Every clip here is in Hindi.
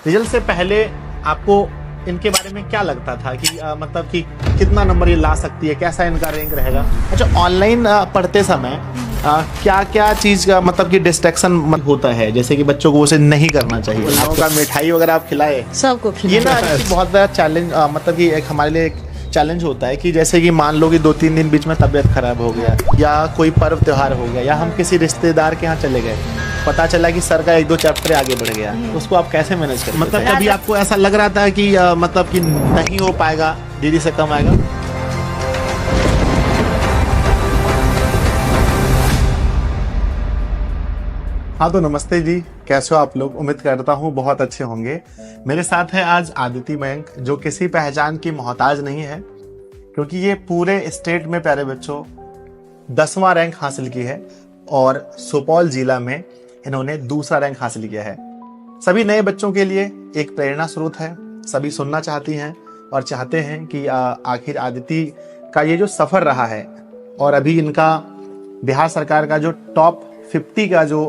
रिजल्ट से पहले आपको इनके बारे में क्या लगता था कि मतलब कि कितना नंबर ये ला सकती है, कैसा इनका रैंक रहेगा? अच्छा, ऑनलाइन पढ़ते समय क्या क्या चीज का मतलब कि डिस्ट्रैक्शन होता है, जैसे कि बच्चों को उसे नहीं करना चाहिए? आपका मिठाई वगैरह आप खिलाए? सबको ये ना बहुत बड़ा चैलेंज, मतलब कि एक हमारे लिए एक चैलेंज होता है कि जैसे कि मान लो कि 2-3 दिन बीच में तबीयत खराब हो गया, या कोई पर्व त्योहार हो गया, या हम किसी रिश्तेदार के यहाँ चले गए, पता चला कि सर का 1-2 चैप्टर आगे बढ़ गया, उसको आप कैसे मैनेज करें? मतलब कभी आपको ऐसा लग रहा था कि मतलब कि नहीं हो पाएगा, दीदी से कम आएगा? हाँ तो नमस्ते जी, कैसे हो आप लोग? उम्मीद करता हूँ बहुत अच्छे होंगे। मेरे साथ है आज आदिति मयंक, जो किसी पहचान की मोहताज नहीं है, क्योंकि ये पूरे स्टेट में प्यारे बच्चों 10वां रैंक हासिल की है और सुपौल जिला में इन्होंने दूसरा रैंक हासिल किया है। सभी नए बच्चों के लिए एक प्रेरणा स्रोत है, सभी सुनना चाहती हैं और चाहते हैं कि आखिर आदिति का ये जो सफर रहा है, और अभी इनका बिहार सरकार का जो टॉप 50 का जो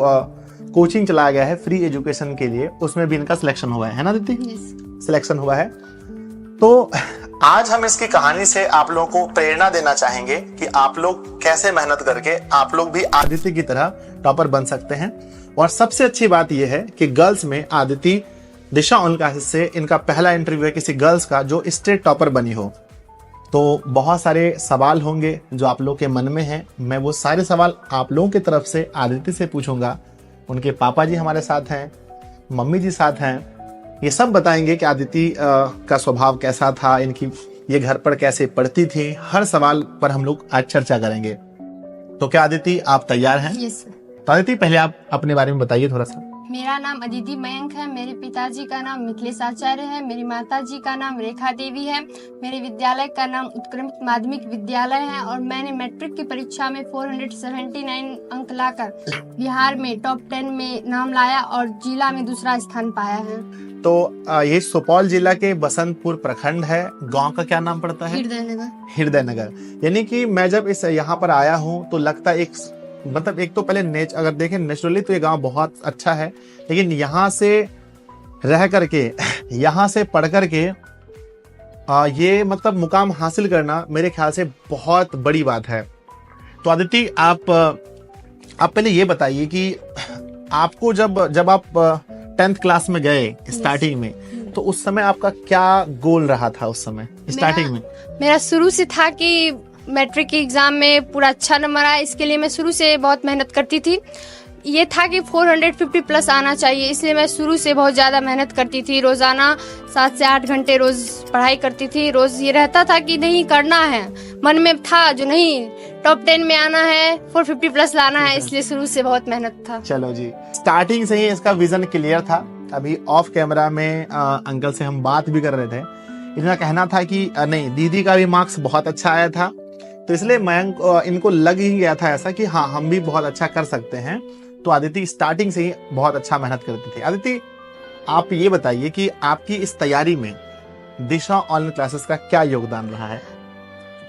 कोचिंग चलाया गया है फ्री एजुकेशन के लिए, उसमें भी इनका सिलेक्शन हुआ है ना दीदी? सिलेक्शन हुआ है। तो आज हम इसकी कहानी से आप लोगों को प्रेरणा देना चाहेंगे कि आप लोग कैसे मेहनत करके आप लोग भी आदिति की तरह टॉपर बन सकते हैं। और सबसे अच्छी बात यह है कि गर्ल्स में आदिति दिशा ऑनलाइन क्लासेस से इनका पहला इंटरव्यू है किसी गर्ल्स का जो स्टेट टॉपर बनी हो। तो बहुत सारे सवाल होंगे जो आप लोग के मन में हैं, मैं वो सारे सवाल आप लोगों की तरफ से आदिति से पूछूंगा। उनके पापा जी हमारे साथ हैं, मम्मी जी साथ हैं, ये सब बताएंगे कि आदिति का स्वभाव कैसा था, इनकी ये घर पर कैसे पढ़ती थी। हर सवाल पर हम लोग आज चर्चा करेंगे। तो क्या आदिति आप तैयार हैं? Yes sir. तो आदिति पहले आप अपने बारे में बताइए थोड़ा सा। मेरा नाम अदिति मयंक है, मेरे पिताजी का नाम मिथिलेश आचार्य है, मेरी माताजी का नाम रेखा देवी है, मेरे विद्यालय का नाम उत्क्रमित माध्यमिक विद्यालय है और मैंने मैट्रिक की परीक्षा में 479 अंक लाकर बिहार में टॉप 10 में नाम लाया और जिला में दूसरा स्थान पाया है। तो ये सुपौल जिला के बसंतपुर प्रखंड है, गांव का क्या नाम पड़ता है? हृदय नगर। यानी कि मैं जब इस यहाँ पर आया हूँ तो लगता है एक तो पहले अगर देखें नेचुरली तो ये गांव बहुत अच्छा है, लेकिन यहाँ से रह करके यहाँ से पढ़ करके ये मतलब मुकाम हासिल करना मेरे ख्याल से बहुत बड़ी बात है। तो आदिति आप पहले ये बताइए कि आपको जब आप 10th क्लास में गए स्टार्टिंग में, तो उस समय आपका क्या गोल रहा था? उस समय स्टार्टिंग में मेरा शुरू से था कि मैट्रिक के एग्जाम में पूरा अच्छा नंबर आया, इसके लिए मैं शुरू से बहुत मेहनत करती थी। ये था कि 450 प्लस आना चाहिए, इसलिए मैं शुरू से बहुत ज़्यादा मेहनत करती थी। रोज़ाना 7 से 8 घंटे रोज़ पढ़ाई करती थी। रोज़ ये रहता था कि नहीं करना है, मन में था जो नहीं टॉप 10 में आना है, 450 प्लस लाना है, इसलिए शुरू से बहुत मेहनत था। चलो जी, स्टार्टिंग से ही इसका विजन क्लियर था। अभी ऑफ कैमरा में अंकल से हम बात भी कर रहे थे, इनका कहना था कि नहीं दीदी का भी मार्क्स बहुत अच्छा आया था, तो इसलिए मयंक इनको लग ही गया था ऐसा कि हाँ हम भी बहुत अच्छा कर सकते हैं। तो आदिति स्टार्टिंग से ही बहुत अच्छा मेहनत करती थी। आदिति आप ये बताइए कि आपकी इस तैयारी में दिशा ऑनलाइन क्लासेस का क्या योगदान रहा है?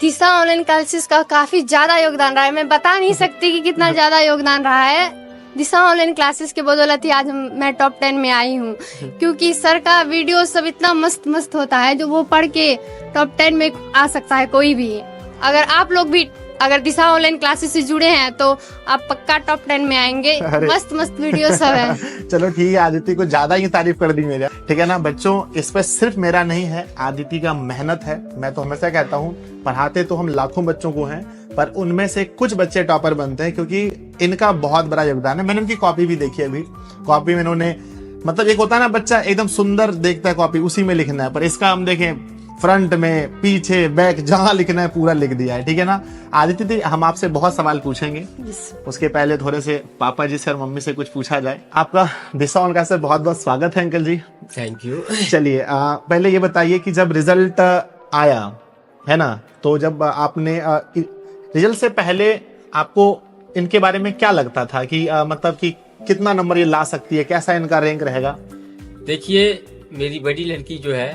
दिशा ऑनलाइन क्लासेस का काफी ज्यादा योगदान रहा है, मैं बता नहीं सकती कि कितना ज्यादा योगदान रहा है। दिशा ऑनलाइन क्लासेस के बदौलत ही आज मैं टॉप 10 में आई हूँ, क्योंकि सर का वीडियो सब इतना मस्त मस्त होता है जो वो पढ़ के टॉप 10 में आ सकता है कोई भी। अगर आप लोग भी अगर दिशा ऑनलाइन क्लासेस से जुड़े हैं तो आप पक्का टॉप 10 में आएंगे। मस्त मस्त वीडियो सब है। चलो ठीक है, आदिति को ज्यादा ही तारीफ कर दी मेरा, ठीक है ना बच्चों? इस पर सिर्फ मेरा नहीं है, आदिति का मेहनत है। मैं तो हमेशा कहता हूँ पढ़ाते तो हम लाखों बच्चों को हैं, पर उनमें से कुछ बच्चे टॉपर बनते हैं क्योंकि इनका बहुत बड़ा योगदान है। मैंने उनकी कॉपी भी देखी, अभी कॉपी में इन्होंने मतलब एक होता है ना बच्चा एकदम सुंदर देखता है कॉपी, उसी में लिखना है, पर इसका हम देखें फ्रंट में पीछे बैक जहां लिखना है पूरा लिख दिया है, ठीक है ना? आदिति दी हम आपसे बहुत सवाल पूछेंगे, उसके पहले थोड़े से पापा जी से और मम्मी से कुछ पूछा जाए। आपका दिशा ऑनलाइन क्लास से बहुत बहुत स्वागत है अंकल जी। Thank you. चलिए पहले ये बताइए कि जब रिजल्ट आया है ना, तो जब आपने रिजल्ट से पहले आपको इनके बारे में क्या लगता था कि मतलब कि कितना नंबर ये ला सकती है, कैसा इनका रैंक रहेगा? देखिए मेरी बड़ी लड़की जो है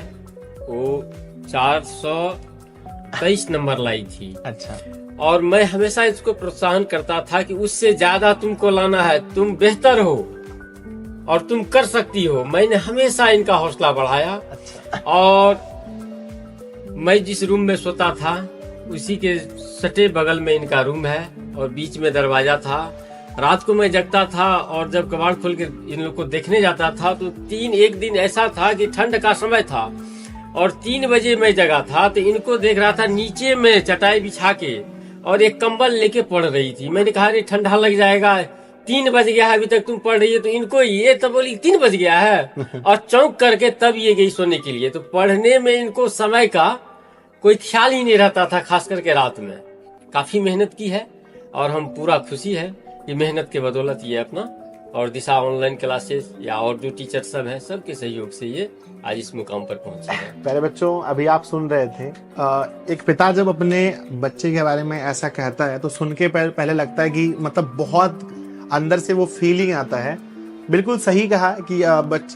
वो 423 नंबर लाई थी। अच्छा। और मैं हमेशा इसको प्रोत्साहन करता था कि उससे ज्यादा तुमको लाना है, तुम बेहतर हो। और तुम कर सकती हो। मैंने हमेशा इनका हौसला बढ़ाया। अच्छा। और मैं जिस रूम में सोता था उसी के सटे बगल में इनका रूम है और बीच में दरवाजा था। रात को मैं जगता था और जब कबाड़ खोल के इन लोग को देखने जाता था तो एक दिन ऐसा था कि ठंड का समय था और 3 बजे मैं जगा था तो इनको देख रहा था नीचे में चटाई बिछा के और एक कंबल लेके पढ़ रही थी। मैंने कहा अरे ठंडा लग जाएगा, 3 बज गया है, अभी तक तुम पढ़ रही है। तो इनको ये तो बोली 3 बज गया है और चौंक करके तब ये गई सोने के लिए। तो पढ़ने में इनको समय का कोई ख्याल ही नहीं रहता था, खास करके रात में। काफी मेहनत की है और हम पूरा खुशी है कि मेहनत के बदौलत ये अपना और दिशा ऑनलाइन क्लासेस या और जो टीचर सब हैं सबके सहयोग से ये आज इस मुकाम पर पहुंचे हैं। प्यारे बच्चों, अभी आप सुन रहे थे एक पिता जब अपने बच्चे के बारे में ऐसा कहता है तो सुन के पहले लगता है कि मतलब बहुत अंदर से वो फीलिंग आता है। बिल्कुल सही कहा कि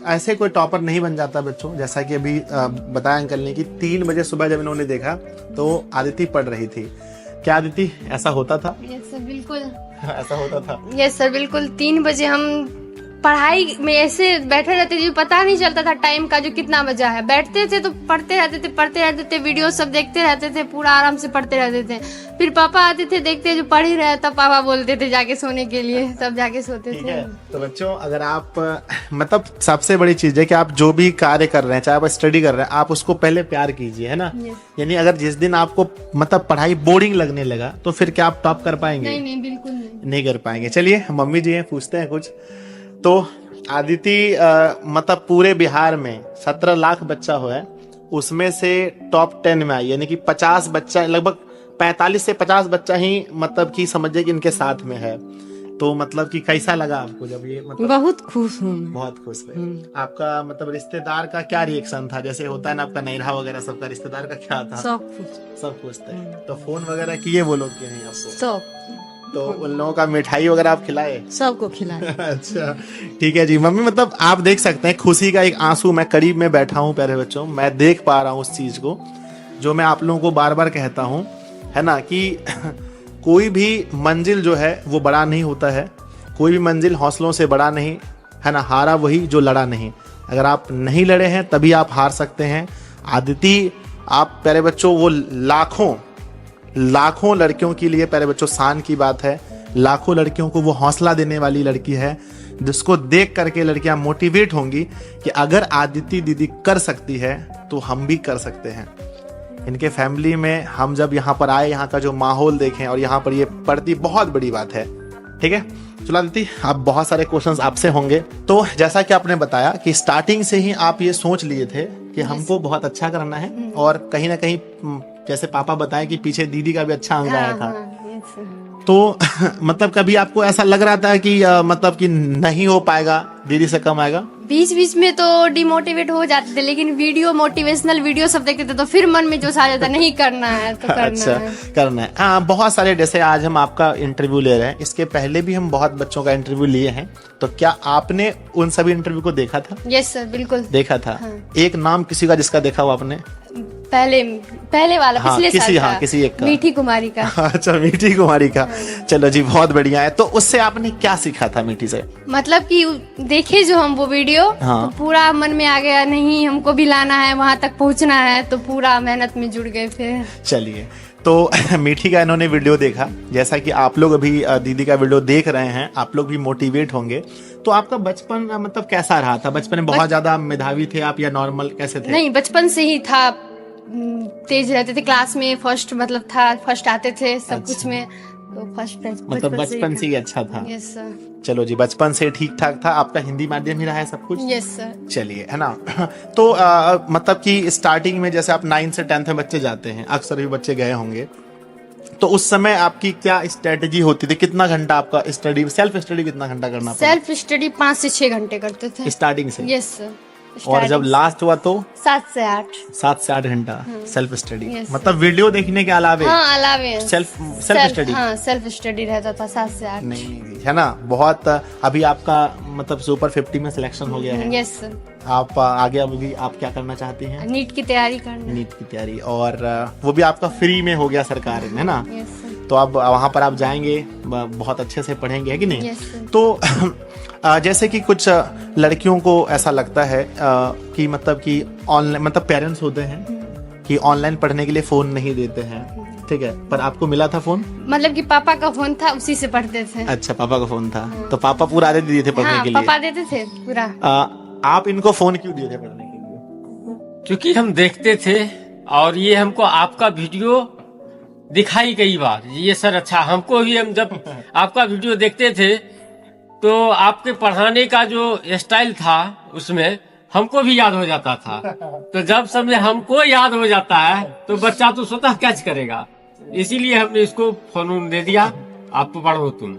ऐसे कोई टॉपर नहीं बन जाता बच्चों। जैसा कि अभी बताया अंकल ने कि 3 बजे सुबह जब इन्होंने देखा तो आदिति पढ़ रही थी। क्या आदिति ऐसा होता था? यस सर, बिल्कुल ऐसा होता था। यस सर, बिल्कुल 3 बजे हम पढ़ाई में ऐसे बैठे रहते थे, पता नहीं चलता था टाइम का जो कितना बजा है। बैठते थे तो पढ़ते रहते थे, वीडियो सब देखते रहते थे, पूरा आराम से पढ़ते रहते थे। फिर पापा आते थे, देखते जो पढ़ ही रहे तब पापा बोलते थे जाके सोने के लिए, तब जाके सोते थे। तो बच्चों, अगर आप मतलब सबसे बड़ी चीज है कि आप जो भी कार्य कर रहे हैं, चाहे आप स्टडी कर रहे हैं, आप उसको पहले प्यार कीजिए, है ना। यानी अगर जिस दिन आपको मतलब पढ़ाई बोरिंग लगने लगा तो फिर क्या आप टॉप कर पाएंगे? नहीं, बिल्कुल नहीं कर पाएंगे। चलिए मम्मी जी हैं, पूछते हैं कुछ। तो आदिति मतलब पूरे बिहार में 17 लाख बच्चा हो है, उसमें से टॉप 10 में आई, यानी कि 50 बच्चा, लगभग 45 से 50 बच्चा ही मतलब कि समझिए कि इनके साथ में है। तो मतलब कि कैसा लगा आपको जब ये मतलब? बहुत खुश हूँ। बहुत खुश है। आपका मतलब रिश्तेदार का क्या रिएक्शन था? जैसे होता है ना आपका नैरा वगैरह सबका, रिश्तेदार का क्या था? सब खुश थे। तो फोन वगैरह किए वो लोग कि नहीं आपको? सब। तो उन लोगों का मिठाई वगैरह आप खिलाए? सबको खिलाए। अच्छा, ठीक है जी। मम्मी मतलब आप देख सकते हैं खुशी का एक आंसू, मैं करीब में बैठा हूँ प्यारे बच्चों, मैं देख पा रहा हूँ उस चीज को जो मैं आप लोगों को बार बार कहता हूँ, है ना, कि कोई भी मंजिल जो है वो बड़ा नहीं होता है, कोई भी मंजिल हौसलों से बड़ा नहीं, है ना। हारा वही जो लड़ा नहीं। अगर आप नहीं लड़े हैं तभी आप हार सकते हैं। आदिति, आप प्यारे बच्चों वो लाखों लड़कियों के लिए प्यारे बच्चों शान की बात है। लाखों लड़कियों को वो हौसला देने वाली लड़की है, जिसको देख करके लड़कियां मोटिवेट होंगी कि अगर आदिति दीदी कर सकती है तो हम भी कर सकते हैं। इनके फैमिली में हम जब यहाँ पर आए, यहाँ का जो माहौल देखें और यहाँ पर ये पढ़ती, बहुत बड़ी बात है। ठीक है, चलो आदिति, आप बहुत सारे क्वेश्चंस आपसे होंगे। तो जैसा कि आपने बताया कि स्टार्टिंग से ही आप ये सोच लिए थे कि हमको बहुत अच्छा करना है, और कहीं ना कहीं जैसे पापा बताए कि पीछे दीदी का भी अच्छा अंक आया था। तो मतलब कभी आपको ऐसा लग रहा था कि मतलब कि नहीं हो पाएगा, दीदी से कम आएगा? बीच बीच में तो डिमोटिवेट हो जाते थे, लेकिन मोटिवेशनल वीडियो सब देखते थे तो फिर मन में जोश आ जाता, नहीं करना है तो करना अच्छा, है। करना है। हाँ, बहुत सारे, जैसे आज हम आपका इंटरव्यू ले रहे हैं, इसके पहले भी हम बहुत बच्चों का इंटरव्यू लिए हैं। तो क्या आपने उन सभी इंटरव्यू को देखा था? यस सर, बिल्कुल देखा था। हाँ। एक नाम किसी का जिसका देखा हो आपने? पहले वाला, हाँ, पिछले साल का, किसी एक का। मीठी कुमारी का। अच्छा, मीठी कुमारी का। चलो जी, बहुत बढ़िया है। तो उससे आपने क्या सीखा था मीठी से? मतलब कि देखे जो हम वो वीडियो, हाँ। तो पूरा मन में आ गया, नहीं हमको भी लाना है, वहां तक पहुंचना है, तो पूरा मेहनत में जुड़ गए फिर। चलिए, तो मीठी का इन्होंने वीडियो देखा, जैसा कि आप लोग अभी दीदी का वीडियो देख रहे हैं, आप लोग भी मोटिवेट होंगे। तो आपका बचपन मतलब कैसा रहा था? बचपन में बहुत ज्यादा मेधावी थे आप या नॉर्मल, कैसे थे? नहीं, बचपन से ही था, तेज रहते थे, क्लास में फर्स्ट मतलब था, फर्स्ट आते थे सब कुछ में, तो फर्स्ट मतलब बचपन से ही अच्छा था। Yes sir. चलो जी, बचपन से ठीक ठाक था। आपका हिंदी माध्यम ही रहा है सब कुछ? Yes sir. चलिए, है ना। तो मतलब कि स्टार्टिंग में जैसे आप 9 से 10th में बच्चे जाते हैं, अक्सर भी बच्चे गए होंगे, तो उस समय आपकी क्या स्ट्रेटेजी होती थी? कितना घंटा आपका स्टडी, सेल्फ स्टडी कितना घंटा करना पड़ा? सेल्फ स्टडी 5 से 6 घंटे करते थे स्टार्टिंग से? Yes sir. और जब लास्ट हुआ तो 7 से 8 घंटा सेल्फ स्टडी। Yes, मतलब वीडियो देखने के अलावे? हाँ, अलावे सेल्फ स्टडी। हाँ, सेल्फ स्टडी रहता था 7 से 8। नहीं, है ना, बहुत। अभी आपका मतलब सुपर 50 में सिलेक्शन हो गया है। Yes sir. आप आगे अभी आप क्या करना चाहती हैं? नीट की तैयारी करना। नीट की तैयारी, और वो भी आपका फ्री में हो गया सरकार ने, है ना। Yes sir. तो अब वहां पर आप जाएंगे, बहुत अच्छे से पढ़ेंगे, है कि नहीं? Yes sir. तो जैसे कि कुछ लड़कियों को ऐसा लगता है कि मतलब कि ऑनलाइन मतलब पेरेंट्स होते हैं कि ऑनलाइन पढ़ने के लिए फ़ोन नहीं देते हैं, ठीक है, पर आपको मिला था फ़ोन? मतलब कि पापा का फोन था, उसी से पढ़ते थे। अच्छा, पापा का फ़ोन था, तो पापा पूरा आदत दिए थे पढ़ने हाँ, के लिए? पापा देते थे पूरा। आप इनको फ़ोन क्यों दिए थे पढ़ने के लिए? क्योंकि हम देखते थे और ये हमको आपका वीडियो दिखाई कई बार, ये सर अच्छा हमको भी, हम जब आपका वीडियो देखते थे तो आपके पढ़ाने का जो स्टाइल था उसमें हमको भी याद हो जाता था। तो जब समय हमको याद हो जाता है तो बच्चा तो स्वतः कैच करेगा, इसीलिए हमने इसको फोन दे दिया, आप पढ़ो तुम।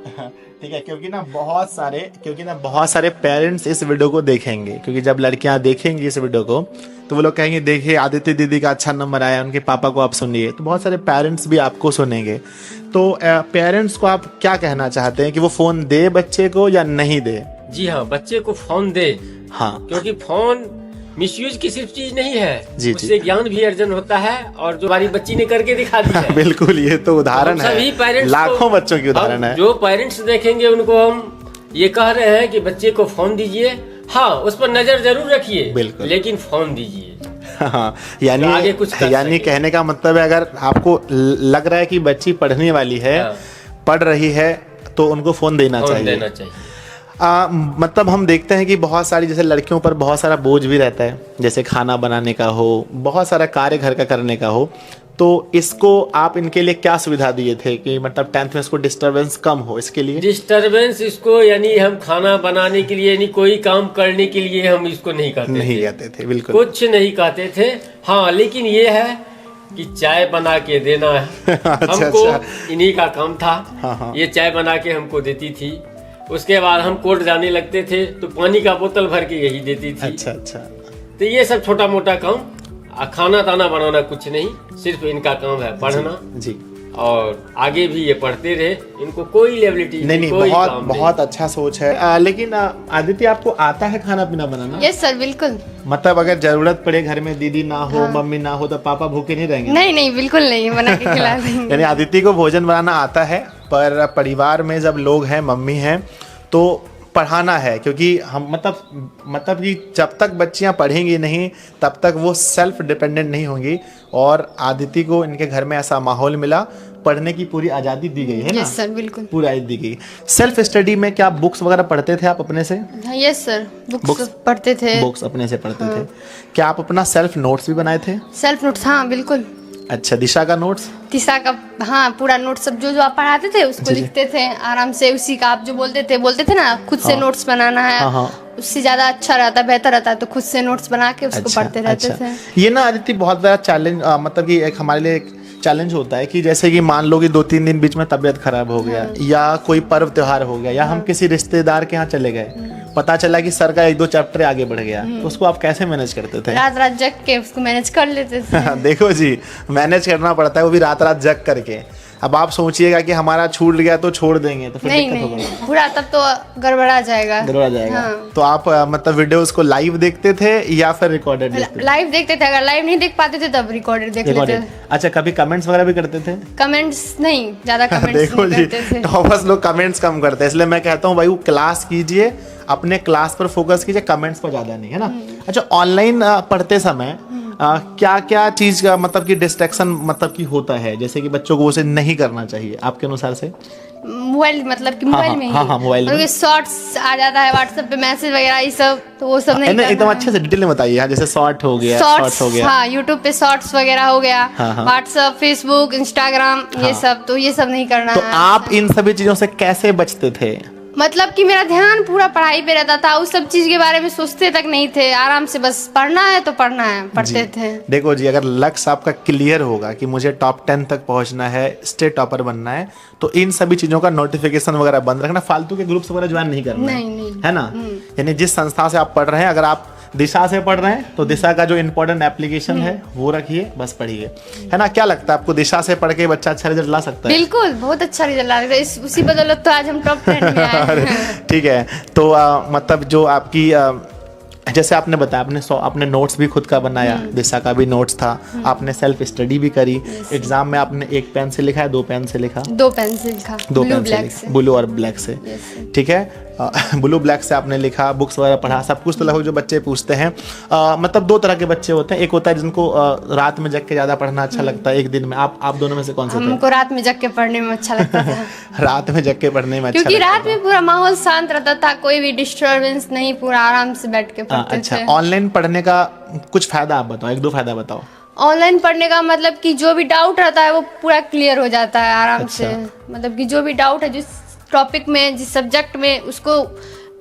ठीक है, क्योंकि ना बहुत सारे पेरेंट्स इस वीडियो को देखेंगे, क्योंकि जब लड़कियां देखेंगी इस वीडियो को तो वो लोग कहेंगे देखिए आदित्य दीदी का अच्छा नंबर आया, उनके पापा को आप सुनिए, तो बहुत सारे पेरेंट्स भी आपको सुनेंगे। तो पेरेंट्स को आप क्या कहना चाहते हैं कि वो फोन दे बच्चे को या नहीं दे? जी हाँ, बच्चे को फोन दे। हाँ, क्योंकि फोन मिसयूज की सिर्फ चीज नहीं है, जी, उससे ज्ञान भी अर्जन होता है, और जो हमारी बच्ची ने करके दिखा दी है। बिल्कुल, ये तो उदाहरण सभी है, पेरेंट्स लाखों बच्चों की उदाहरण है। जो पेरेंट्स देखेंगे उनको हम ये कह रहे हैं कि बच्चे को फोन दीजिए, हाँ उस पर नजर जरूर रखिए, बिल्कुल, लेकिन फोन दीजिए। हाँ, यानी कहने का मतलब है अगर आपको लग रहा है कि बच्ची पढ़ने वाली है, पढ़ रही है, तो उनको फोन देना चाहिए। मतलब हम देखते हैं कि बहुत सारी जैसे लड़कियों पर बहुत सारा बोझ भी रहता है, जैसे खाना बनाने का हो, बहुत सारा कार्य घर का करने का हो, तो इसको आप इनके लिए क्या सुविधा दिए थे कि मतलब 10th में इसको डिस्टरबेंस कम हो, इसके लिए? डिस्टरबेंस इसको यानी हम खाना बनाने के लिए यानी कोई काम करने के लिए हम इसको नहीं कहते थे, बिल्कुल कुछ नहीं कहते थे। हाँ, लेकिन ये है कि चाय बना के देना है हमको, इन्हीं का काम था। हाँ। ये चाय बना के हमको देती थी, उसके बाद हम कोर्ट जाने लगते थे तो पानी का बोतल भर के यही देती थी। अच्छा। तो ये सब छोटा मोटा काम, खाना ताना बनाना कुछ नहीं, सिर्फ इनका काम है पढ़ना जी। और आगे भी ये पढ़ते रहे, इनको कोई लेबिलिटी नहीं, बहुत अच्छा सोच है। लेकिन आदित्य, आपको आता है खाना पीना बनाना? यस सर, बिल्कुल। मतलब अगर जरूरत पड़े घर में दीदी ना हो, हाँ, मम्मी ना हो, तो पापा भूखे नहीं रहेंगे? नहीं, बिल्कुल नहीं, बना के खिला देंगे। यानी आदित्य को भोजन बनाना आता है, पर परिवार में जब लोग हैं, मम्मी हैं, तो पढ़ाना है, क्योंकि हम मतलब कि जब तक बच्चियां पढ़ेंगी नहीं तब तक वो सेल्फ डिपेंडेंट नहीं होंगी, और आदित्य को इनके घर में ऐसा माहौल मिला, पढ़ने की पूरी आज़ादी दी गई है ना? यस सर, बिल्कुल पूरी आज़ादी दी गई। सेल्फ स्टडी में क्या बुक्स वगैरह पढ़ते थे आप अपने से? यस सर, बुक्स पढ़ते थे। बुक्स अपने से पढ़ते थे। क्या आप अपना सेल्फ नोट्स भी बनाए थे? सेल्फ नोट्स, हाँ बिल्कुल। अच्छा, दिशा का नोट्स? दिशा का, हाँ, पूरा नोट्स सब जो आप पढ़ाते थे उसको लिखते थे आराम से, उसी का आप जो बोलते थे ना खुद से नोट्स बनाना है, उससे ज्यादा अच्छा रहता, बेहतर रहता है, तो खुद से नोट्स बना के उसको पढ़ते रहते थे। ये ना आदित्य बहुत बड़ा चैलेंज, मतलब कि एक हमारे लिए एक चैलेंज होता है कि जैसे कि मान लो कि 2-3 दिन बीच में तबीयत खराब हो गया, या कोई पर्व त्योहार हो गया, या हम किसी रिश्तेदार के यहाँ चले गए, पता चला कि सर का 1-2 चैप्टर आगे बढ़ गया, तो उसको आप कैसे मैनेज करते थे? रात जग के उसको मैनेज कर लेते थे। देखो जी, मैनेज करना पड़ता है, वो भी रात जग करके। अब आप सोचिएगा कि हमारा छूट गया तो छोड़ देंगे, तो फिर दिक्कत होगा पूरा, तब तो गड़बड़ा जाएगा। हाँ। तो आप मतलब वीडियोस को लाइव देखते थे या फिर रिकॉर्डेड देखते थे? लाइव देखते थे, अगर लाइव नहीं देख पाते थे तब रिकॉर्डेड देख लेते थे। अच्छा, कभी कमेंट्स वगैरह भी करते थे? कमेंट्स नहीं, ज्यादा कमेंट्स देखो नहीं करते थे। टॉपर्स लोग कमेंट्स कम करते हैं, इसलिए मैं कहता हूँ भाई वो क्लास कीजिए, अपने क्लास पर फोकस कीजिए, कमेंट्स पर ज्यादा नहीं, है ना? अच्छा, ऑनलाइन पढ़ते समय क्या क्या चीज का मतलब कि डिस्ट्रैक्शन मतलब कि होता है, जैसे कि बच्चों को उसे नहीं करना चाहिए आपके अनुसार से? मोबाइल, मतलब कि मोबाइल में ही, हाँ, मोबाइल में शॉर्ट्स आ जाता है, व्हाट्सएप पे मैसेज वगैरह, ये सब, तो वो सब नहीं करना। एकदम अच्छे से डिटेल में बताइए। जैसे शॉर्ट हो गया, हाँ, यूट्यूब पे शॉर्ट्स वगैरह हो गया, व्हाट्सएप, फेसबुक, इंस्टाग्राम, ये सब, तो ये सब नहीं करना। तो आप इन सभी चीजों से कैसे बचते थे? मतलब कि मेरा ध्यान पूरा पढ़ाई पे रहता था, उस सब चीज के बारे में सोचते तक नहीं थे, आराम से बस पढ़ना है तो पढ़ना है, पढ़ते थे। देखो जी, अगर लक्ष्य आपका क्लियर होगा कि मुझे टॉप 10 तक पहुंचना है, स्टेट टॉपर बनना है, तो इन सभी चीजों का नोटिफिकेशन वगैरह बंद रखना, फालतू के ग्रुप्स वगैरह ज्वाइन नहीं करना है ना? यानी जिस संस्था से आप पढ़ रहे हैं, अगर आप दिशा से पढ़ रहे हैं तो दिशा का जो इम्पोर्टेंट एप्लीकेशन है वो रखिए, बस पढ़िए, है ना? क्या लगता है आपको, दिशा से पढ़ के बच्चा अच्छा रिजल्ट ला सकता है? बिल्कुल, बहुत अच्छा रिजल्ट ला सकता है, उसी बदौलत तो आज हम टॉप 10 में आए हैं। ठीक है, तो मतलब जो आपकी जैसे आपने बताया, आपने नोट्स भी खुद का बनाया, दिशा का भी नोट्स था, आपने सेल्फ स्टडी भी करी, एग्जाम में आपने 1 पेन से लिखा है, 2 पेन से लिखा? 2 पेन से लिखा, 2 पेन से, ब्लू और ब्लैक से, ठीक है। ब्लू ब्लैक से आपने लिखा, बुक्स वगैरह पढ़ा, सब कुछ तो लगभग जो बच्चे पूछते हैं। मतलब दो तरह के बच्चे होते हैं, एक होता है जिनको रात में जग के ज़्यादा पढ़ना अच्छा लगता है एक दिन में। आप दोनों में से कौन से थे? हमको रात में जग के पढ़ने में अच्छा लगता था। रात में जग के पढ़ने में अच्छा क्योंकि लगता रात में पूरा माहौल शांत रहता था, कोई भी डिस्टर्बेंस नहीं, पूरा आराम से बैठ के था। पढ़ते अच्छा, थे। ऑनलाइन पढ़ने का कुछ फायदा आप बताओ, एक दो फायदा बताओ। ऑनलाइन पढ़ने का मतलब कि जो भी डाउट रहता है वो पूरा क्लियर हो जाता है आराम से। मतलब कि जो भी डाउट है जिस टॉपिक में, जिस सब्जेक्ट में, उसको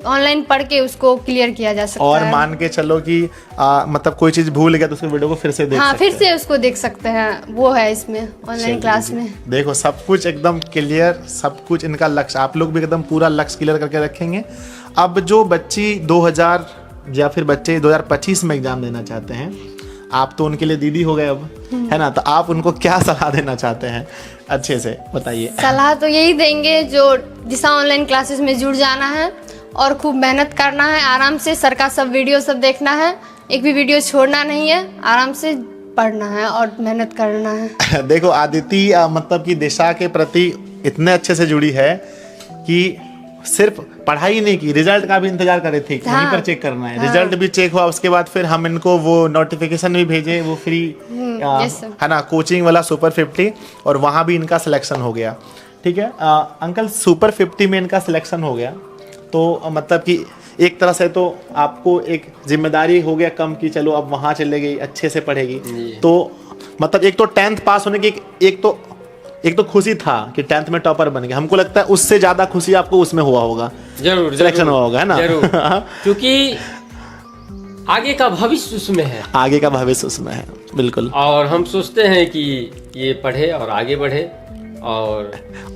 ऑनलाइन पढ़ के उसको क्लियर किया जा सकता और है। मान के चलो कि मतलब कोई चीज भूल गया तो उसके वीडियो को फिर से देख सकते फिर हैं। से उसको देख सकते हैं, वो है इसमें ऑनलाइन क्लास में। देखो सब कुछ एकदम क्लियर, सब कुछ इनका लक्ष्य, आप लोग भी एकदम पूरा लक्ष्य क्लियर करके रखेंगे। अब जो बच्ची 2000 या फिर बच्चे 2025 में एग्जाम देना चाहते हैं, आप तो उनके लिए दीदी हो गए अब, है ना, तो आप उनको क्या सलाह देना चाहते हैं, अच्छे से बताइए। सलाह तो यही देंगे जो दिशा ऑनलाइन क्लासेस में जुड़ जाना है और खूब मेहनत करना है, आराम से सर का सब वीडियो सब देखना है, एक भी वीडियो छोड़ना नहीं है, आराम से पढ़ना है और मेहनत करना है। देखो आदिति मतलब कि दिशा के प्रति इतने अच्छे से जुड़ी है कि सिर्फ पढ़ाई नहीं की, रिजल्ट का भी इंतजार कर रही थी, वहीं पर चेक करना है। रिजल्ट भी चेक हुआ, उसके बाद फिर हम इनको वो नोटिफिकेशन भी भेजे, वो फ्री है ना, कोचिंग वाला सुपर 50, और वहाँ भी इनका सिलेक्शन हो गया। ठीक है अंकल, सुपर 50 में इनका सिलेक्शन हो गया तो मतलब कि एक तरह से तो आपको एक जिम्मेदारी हो गया कम की, चलो अब वहाँ चले गई, अच्छे से पढ़ेगी। तो मतलब एक तो 10th पास होने की एक तो खुशी था कि 10th में टॉपर बन गया, हमको लगता है उससे ज्यादा खुशी आपको उसमें हुआ होगा, जरूर सिलेक्शन हुआ होगा, है ना? जरूर। क्योंकि आगे का भविष्य उसमें है, आगे का भविष्य उसमें है, बिल्कुल। और हम सोचते हैं कि ये पढ़े और आगे बढ़े।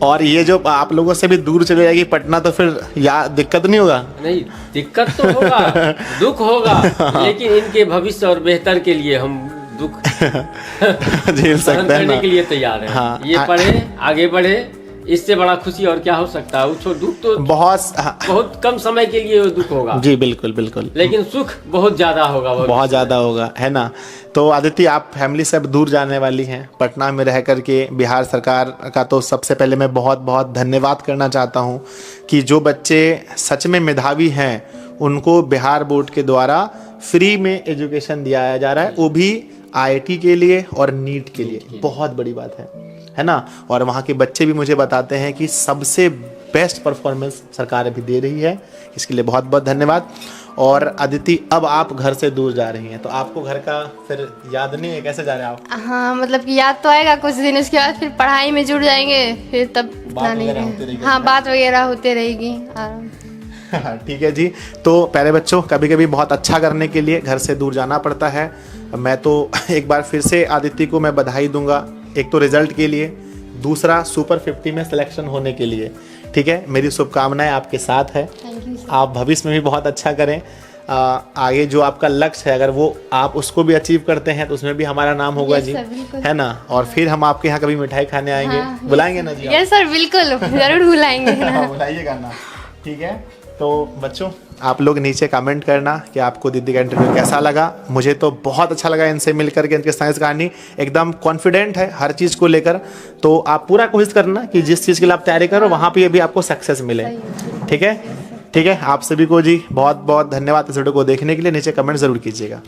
और ये जो आप लोगों से भी दूर चले जाएगी पटना, तो फिर दिक्कत नहीं होगा? नहीं, दिक्कत तो होगा, दुख होगा, लेकिन इनके भविष्य और बेहतर के लिए हम दुख झेल सकते हैं करने के लिए तैयार है। हाँ, ये पढ़े, आगे बढ़े, इससे बड़ा खुशी और क्या हो सकता है? वो दुख तो बहुत कम समय के लिए दुख होगा। जी बिल्कुल बिल्कुल, लेकिन सुख बहुत ज्यादा होगा, बहुत ज्यादा होगा, है ना। तो आदिति, आप फैमिली से अब दूर जाने वाली हैं, पटना में रह करके बिहार सरकार का तो सबसे पहले मैं बहुत बहुत धन्यवाद करना चाहता हूं कि जो बच्चे सच में मेधावी हैं उनको बिहार बोर्ड के द्वारा फ्री में एजुकेशन दिया जा रहा है, वो भी IIT के लिए और नीट के लिए। बहुत बड़ी बात है ना। और वहाँ के बच्चे भी मुझे बताते हैं कि सबसे बेस्ट परफॉर्मेंस सरकार अभी दे रही है, इसके लिए बहुत बहुत धन्यवाद। और अदिति, अब आप घर से दूर जा रही हैं तो आपको घर का फिर याद नहीं है, कैसे जा रहे हैं आप? हाँ मतलब कि याद तो आएगा कुछ दिन, उसके बाद फिर पढ़ाई में जुड़ जाएंगे, फिर तब इतना नहीं है। हाँ, बात वगैरह होती रहेगी। ठीक है जी। तो प्यारे बच्चों, कभी कभी बहुत अच्छा करने के लिए घर से दूर जाना पड़ता है। मैं तो एक बार फिर से आदिति को मैं बधाई दूंगा, एक तो रिजल्ट के लिए, दूसरा सुपर 50 में सिलेक्शन होने के लिए। ठीक है, मेरी शुभकामनाएं आपके साथ है। आप भविष्य में भी बहुत अच्छा करें। आगे जो आपका लक्ष्य है, अगर वो आप उसको भी अचीव करते हैं तो उसमें भी हमारा नाम होगा जी, है ना। और फिर हम आपके यहाँ कभी मिठाई खाने आएंगे, बुलाएंगे ना जी? यस सर, बिल्कुल जरूर बुलाएंगे। बुलाइएगा ना, ठीक है। तो बच्चों, आप लोग नीचे कमेंट करना कि आपको दीदी का इंटरव्यू कैसा लगा। मुझे तो बहुत अच्छा लगा इनसे मिलकर के, इनके साइंस कहानी एकदम कॉन्फिडेंट है हर चीज़ को लेकर। तो आप पूरा कोशिश करना कि जिस चीज़ के लिए आप तैयारी करो वहाँ पे भी आपको सक्सेस मिले। ठीक है, ठीक है। आप सभी को जी बहुत बहुत धन्यवाद इस वीडियो को देखने के लिए। नीचे कमेंट ज़रूर कीजिएगा।